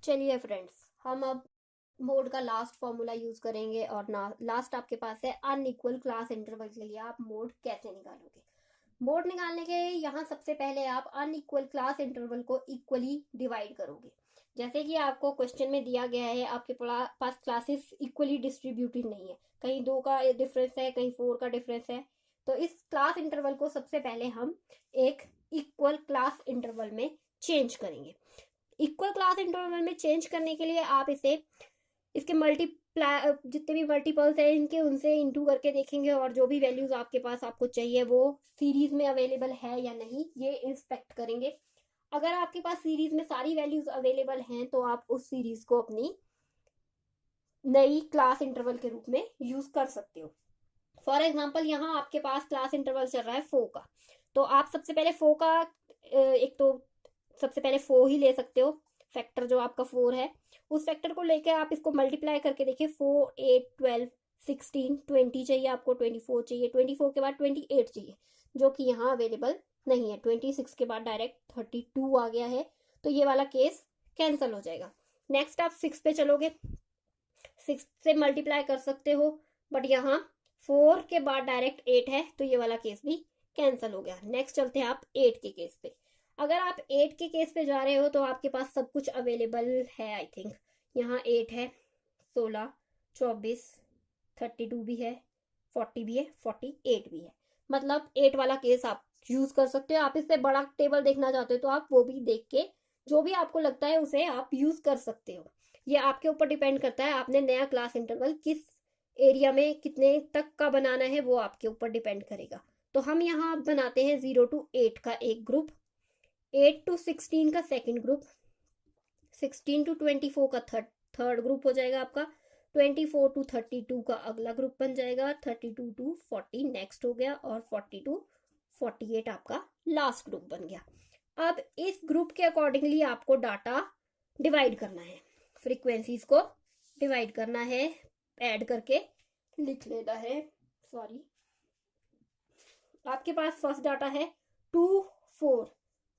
चलिए फ्रेंड्स, हम अब मोड का लास्ट फॉर्मूला यूज करेंगे और ना लास्ट आपके पास है अनइक्वल क्लास इंटरवल के लिए आप मोड कैसे निकालोगे। मोड निकालने के यहाँ सबसे पहले आप अनइक्वल क्लास इंटरवल को इक्वली डिवाइड करोगे। जैसे कि आपको क्वेश्चन में दिया गया है, आपके पास क्लासेस इक्वली डिस्ट्रीब्यूटेड नहीं है, कहीं 2 का डिफरेंस है, कहीं 4 का डिफरेंस है। तो इस क्लास इंटरवल को सबसे पहले हम एक इक्वल क्लास इंटरवल में चेंज करेंगे। इक्वल क्लास इंटरवल में चेंज करने के लिए आप इसके मल्टीप्लाई जितने भी मल्टीपल्स हैं इनके उनसे इंटू करके देखेंगे और जो भी वैल्यूज आपके पास आपको चाहिए वो सीरीज में अवेलेबल है या नहीं ये इंस्पेक्ट करेंगे। अगर आपके पास सीरीज में सारी वैल्यूज अवेलेबल हैं तो आप उस सीरीज को अपनी नई क्लास इंटरवल के रूप में यूज कर सकते हो। फॉर एग्जाम्पल यहाँ आपके पास क्लास इंटरवल चल रहा है 4 का, तो आप सबसे पहले 4 का एक तो सबसे पहले 4 ही ले सकते हो। फैक्टर जो आपका 4 है उस फैक्टर को लेकर आप इसको मल्टीप्लाई करके देखिए, 4, 8, 12, 16, 20 चाहिए आपको, 24 चाहिए, 24 के बाद 28 चाहिए जो कि यहाँ अवेलेबल नहीं है। 26 के बाद डायरेक्ट 32 आ गया है, तो ये वाला केस कैंसिल हो जाएगा। नेक्स्ट आप 6 पे चलोगे, 6 से मल्टीप्लाई कर सकते हो, बट यहाँ 4 के बाद डायरेक्ट 8 है तो ये वाला केस भी कैंसिल हो गया। नेक्स्ट चलते हैं आप 8 के केस पे। अगर आप 8 के केस पे जा रहे हो तो आपके पास सब कुछ अवेलेबल है। आई थिंक यहाँ 8 है, 16, 24, 32 भी है, 40 भी है, 48 भी है। मतलब 8 वाला केस आप यूज कर सकते हो। आप इससे बड़ा टेबल देखना चाहते हो तो आप वो भी देख के जो भी आपको लगता है उसे आप यूज कर सकते हो। ये आपके ऊपर डिपेंड करता है, आपने नया क्लास इंटरवल किस एरिया में कितने तक का बनाना है वो आपके ऊपर डिपेंड करेगा। तो हम यहाँ बनाते हैं 0 to 8 का एक ग्रुप, 8 to 16 का सेकंड ग्रुप, 16 to 24 का थर्ड ग्रुप हो जाएगा आपका, 24 to 32 का अगला ग्रुप बन जाएगा, 32 to 40 नेक्स्ट हो गया और 40 to 48 आपका लास्ट ग्रुप बन गया। अब इस ग्रुप के अकॉर्डिंगली आपको डाटा डिवाइड करना है, फ्रीक्वेंसीज को डिवाइड करना है, ऐड करके लिख लेना है। सॉरी, आपके पास फर्स्ट डाटा है 2, 4।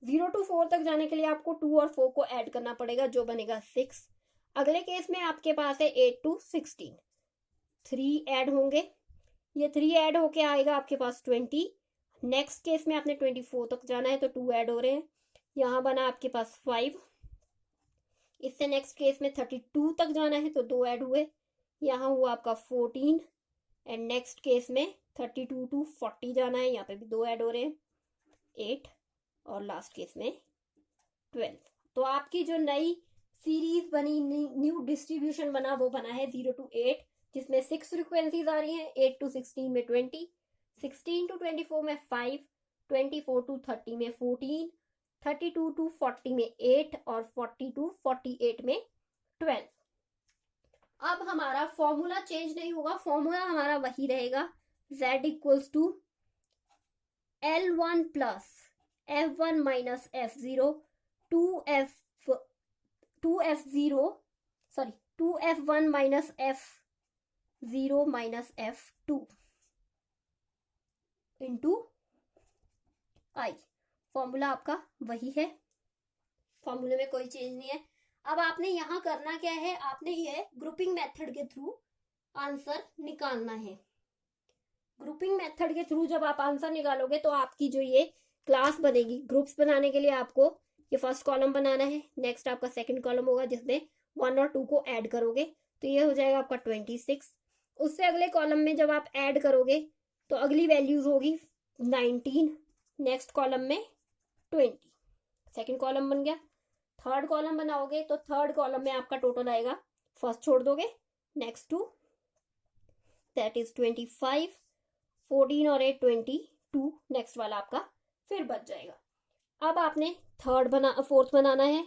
0 to 4 तक जाने के लिए आपको 2 और 4 को ऐड करना पड़ेगा जो बनेगा 6। अगले केस में आपके पास है 8 to 16, 3 ऐड होंगे, ये 3 ऐड होके आएगा आपके पास 20। नेक्स्ट केस में आपने 24 तक जाना है तो 2 ऐड हो रहे हैं, यहाँ बना आपके पास 5। इससे नेक्स्ट केस में 32 तक जाना है तो 2 ऐड हुए, यहाँ हुआ आपका 14। एंड नेक्स्ट केस में 32 to 40 जाना है, यहाँ पे भी 2 ऐड हो रहे हैं, 8। और लास्ट केस में 12। तो आपकी जो नई सीरीज बनी, न्यू डिस्ट्रीब्यूशन बना वो बना है 0 to 8, जिसमें 6 फ्रिक्वेंसीज आ रही हैं। 8 to 16 में 20, 16 to 24 में 5, 24 to 30 में 14, 32 to 40 में 8 और 40 to 48 में 12। अब हमारा फॉर्मूला चेंज नहीं होगा, फॉर्मूला हमारा वही रहेगा, z equals to L1 plus F1 minus F0 2F1 minus F0 minus F2 into I. Formula आपका वही है, फॉर्मूले में कोई चेंज नहीं है। अब आपने यहाँ करना क्या है, आपने ये ग्रुपिंग मेथड के थ्रू आंसर निकालना है। ग्रुपिंग मेथड के थ्रू जब आप आंसर निकालोगे तो आपकी जो ये क्लास बनेगी, ग्रुप्स बनाने के लिए आपको ये फर्स्ट कॉलम बनाना है, नेक्स्ट आपका सेकंड कॉलम होगा जिसमें 1 और 2 को ऐड करोगे तो ये हो जाएगा आपका 26। उससे अगले कॉलम में जब आप ऐड करोगे तो अगली वैल्यूज होगी 19, नेक्स्ट कॉलम में 20, सेकंड कॉलम बन गया। थर्ड कॉलम बनाओगे तो थर्ड कॉलम में आपका टोटल आएगा, फर्स्ट छोड़ दोगे नेक्स्ट 2, दैट इज 25, 14 और 8 22, नेक्स्ट वाला आपका फिर बच जाएगा। अब आपने फोर्थ बनाना है,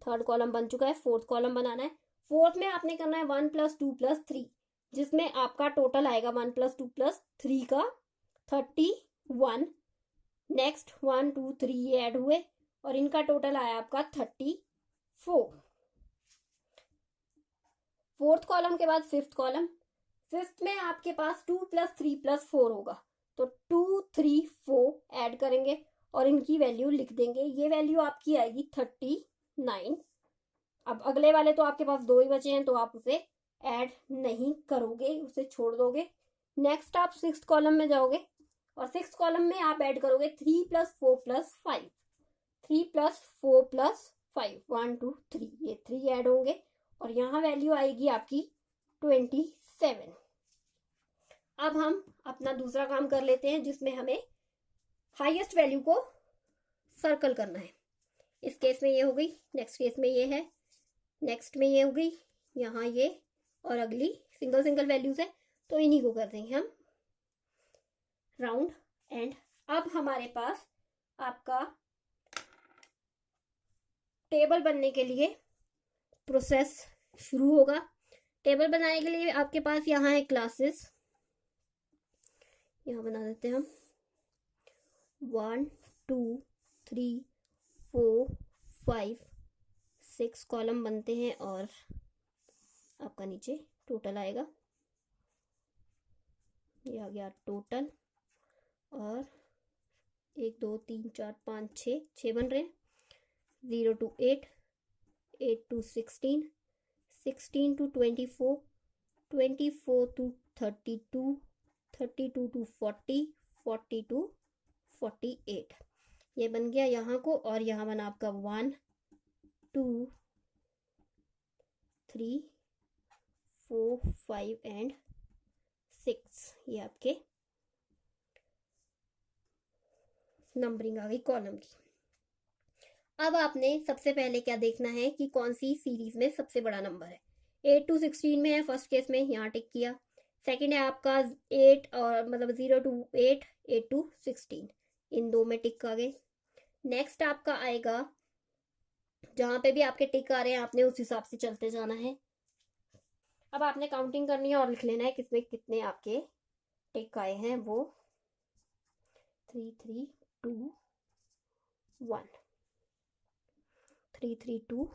थर्ड कॉलम बन चुका है, फोर्थ कॉलम बनाना है। फोर्थ में आपने करना है 1 + 2 + 3, जिसमें आपका टोटल आएगा 1 + 2 + 3 का 31। नेक्स्ट 1, 2, 3 ये ऐड हुए और इनका टोटल आया आपका 34। फोर्थ कॉलम के बाद फिफ्थ कॉलम, फिफ्थ में आपके पास 2 + 3 + 4 होगा तो 2, 3, 4 ऐड करेंगे और इनकी वैल्यू लिख देंगे। ये वैल्यू आपकी आएगी 39। अब अगले वाले तो आपके पास 2 ही बचे हैं, तो आप उसे ऐड नहीं करोगे, उसे छोड़ दोगे। नेक्स्ट आप 6th कॉलम में जाओगे और 6th कॉलम में आप ऐड करोगे 3 + 4 + 5, 3 + 4 + 5, 1 2 3, ये 3 ऐड होंगे और यहाँ वैल्यू आएगी आपकी 27। अब हम अपना दूसरा काम कर लेते हैं जिसमें हमें हाईएस्ट वैल्यू को सर्कल करना है। इस केस में ये हो गई, नेक्स्ट केस में ये है, नेक्स्ट में ये हो गई, यहाँ ये, और अगली सिंगल सिंगल वैल्यूज है, तो इन्हीं को कर देंगे हम राउंड एंड। अब हमारे पास आपका टेबल बनने के लिए प्रोसेस शुरू होगा। टेबल बनाने के लिए आपके पास यहाँ है क्लासेस, यहाँ बना देते हैं हम 1 2 3 4 5 6 कॉलम बनते हैं और आपका नीचे टोटल आएगा, ये आ गया टोटल, और 1 2 3 4 5 6 बन रहे हैं। 0 to 8, 8 to 16, 16 to 24, 24 to 32, 32 to 40, 40 to 48, ये बन गया यहाँ को। और यहाँ बना आपका 1 2 3 4 5 एंड 6, ये आपके नंबरिंग आ गई कॉलम की। अब आपने सबसे पहले क्या देखना है कि कौन सी सीरीज में सबसे बड़ा नंबर है। 8 to 16 में है फर्स्ट केस में, यहाँ टिक किया। सेकंड है आपका 8 और मतलब 0 to 8, 8 to 16, इन दो में टिक आ गए। नेक्स्ट आपका आएगा, जहाँ पे भी आपके टिक आ रहे हैं आपने उस हिसाब से चलते जाना है। अब आपने काउंटिंग करनी है और लिख लेना है किसमें कितने आपके टिक आए हैं, वो 3 3 2 1, 3 3 2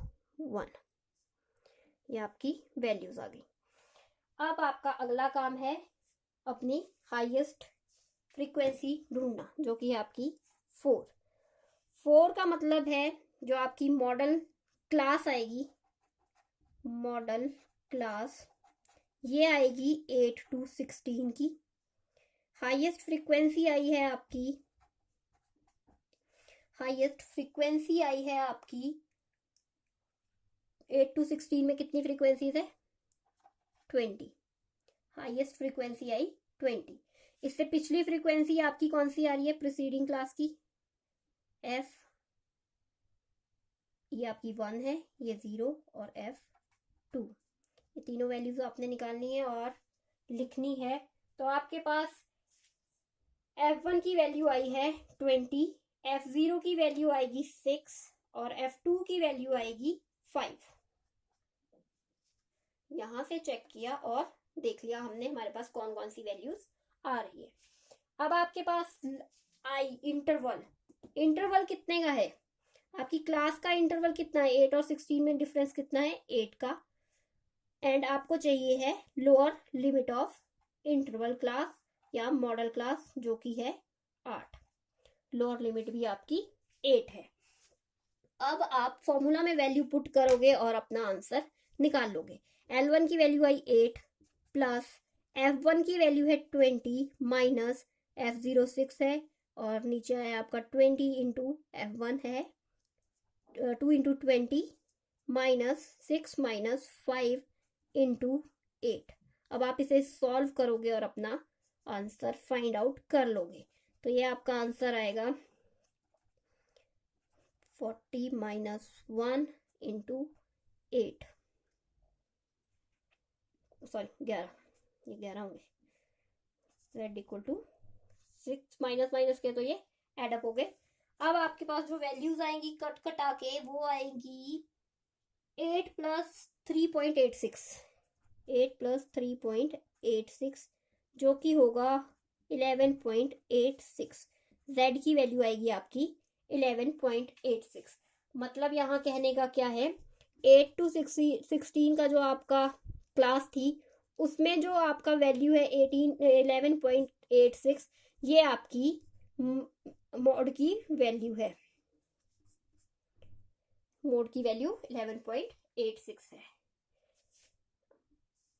1, ये आपकी वैल्यूज आ गई। अब आपका अगला काम है अपनी हाईएस्ट फ्रीक्वेंसी ढूंढना, जो कि है आपकी 4। 4 का मतलब है जो आपकी मॉडल क्लास आएगी, मॉडल क्लास, ये आएगी 8 to 16 की। हाईएस्ट फ्रीक्वेंसी आई है आपकी, हाईएस्ट फ्रीक्वेंसी आई है आपकी 8 to 16 में कितनी फ्रीक्वेंसीज है, 20। हाईएस्ट फ्रीक्वेंसी आई 20। इससे पिछली फ्रीक्वेंसी आपकी कौन सी आ रही है, प्रीसीडिंग क्लास की, F, ये आपकी 1 है, ये 0 और F2, ये तीनों वैल्यूज आपने निकालनी है और लिखनी है। तो आपके पास F1 की वैल्यू आई है 20, F0 की वैल्यू आएगी 6 और F2 की वैल्यू आएगी 5। यहां से चेक किया और देख लिया हमने हमारे पास कौन कौन सी वैल्यूज आ रही है। अब आपके पास आई इंटरवल, इंटरवल कितने का है, आपकी क्लास का इंटरवल कितना है, 8 और 16 में डिफरेंस कितना है, 8 का। एंड आपको चाहिए है lower limit of interval class या मॉडल क्लास, जो कि है 8। लोअर लिमिट भी आपकी 8 है। अब आप फॉर्मूला में वैल्यू पुट करोगे और अपना आंसर निकाल लोगे। L1 की वैल्यू आई 8 प्लस F1 की वैल्यू है 20 माइनस F0 6 है और नीचे आया आपका 20 इंटू F1 है 2 इंटू 20 माइनस 6 माइनस 5 इंटू 8। अब आप इसे सॉल्व करोगे और अपना आंसर फाइंड आउट कर लोगे। तो ये आपका आंसर आएगा 40 माइनस 1 इंटू 8, सॉरी 11, ये 11 होंगे, z equal to 6 minus minus के तो ये एडअप हो गए। अब आपके पास जो वैल्यूज आएंगी कट कटा के वो आएंगी 8 प्लस 3.86, 8 प्लस 3.86, जो कि होगा 11.86। z की वैल्यू आएगी आपकी 11.86। मतलब यहाँ कहने का क्या है, 8 to 16 का जो आपका क्लास थी उसमें जो आपका वैल्यू है 11.86, ये आपकी मॉड की वैल्यू है, मोड की वैल्यू 11.86 है।